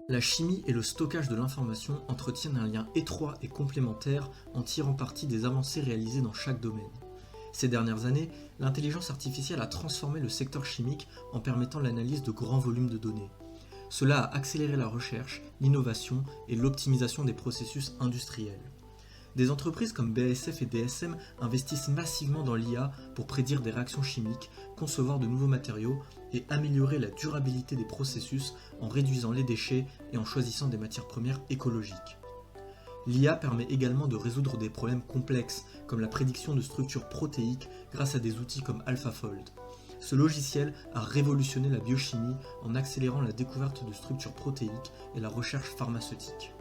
La chimie et le stockage de l'information entretiennent un lien étroit et complémentaire en tirant parti des avancées réalisées dans chaque domaine. Ces dernières années, l'intelligence artificielle a transformé le secteur chimique en permettant l'analyse de grands volumes de données. Cela a accéléré la recherche, l'innovation et l'optimisation des processus industriels. Des entreprises comme BASF et DSM investissent massivement dans l'IA pour prédire des réactions chimiques, concevoir de nouveaux matériaux et améliorer la durabilité des processus en réduisant les déchets et en choisissant des matières premières écologiques. L'IA permet également de résoudre des problèmes complexes comme la prédiction de structures protéiques grâce à des outils comme AlphaFold. Ce logiciel a révolutionné la biochimie en accélérant la découverte de structures protéiques et la recherche pharmaceutique.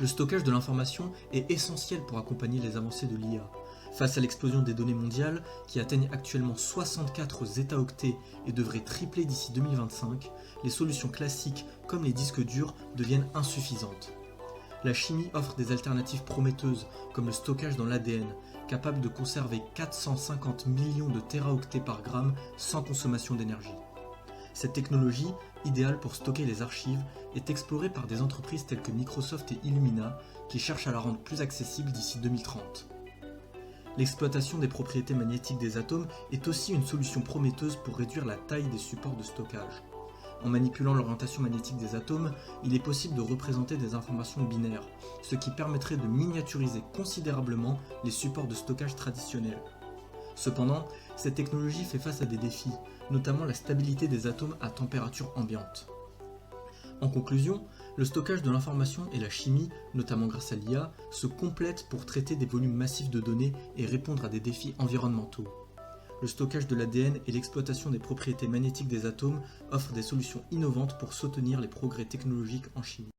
Le stockage de l'information est essentiel pour accompagner les avancées de l'IA. Face à l'explosion des données mondiales, qui atteignent actuellement 64 zeta-octets et devraient tripler d'ici 2025, les solutions classiques comme les disques durs deviennent insuffisantes. La chimie offre des alternatives prometteuses comme le stockage dans l'ADN, capable de conserver 450 millions de téraoctets par gramme sans consommation d'énergie. Cette technologie, idéale pour stocker les archives, est explorée par des entreprises telles que Microsoft et Illumina qui cherchent à la rendre plus accessible d'ici 2030. L'exploitation des propriétés magnétiques des atomes est aussi une solution prometteuse pour réduire la taille des supports de stockage. En manipulant l'orientation magnétique des atomes, il est possible de représenter des informations binaires, ce qui permettrait de miniaturiser considérablement les supports de stockage traditionnels. Cependant, cette technologie fait face à des défis, notamment la stabilité des atomes à température ambiante. En conclusion, le stockage de l'information et la chimie, notamment grâce à l'IA, se complètent pour traiter des volumes massifs de données et répondre à des défis environnementaux. Le stockage de l'ADN et l'exploitation des propriétés magnétiques des atomes offrent des solutions innovantes pour soutenir les progrès technologiques en chimie.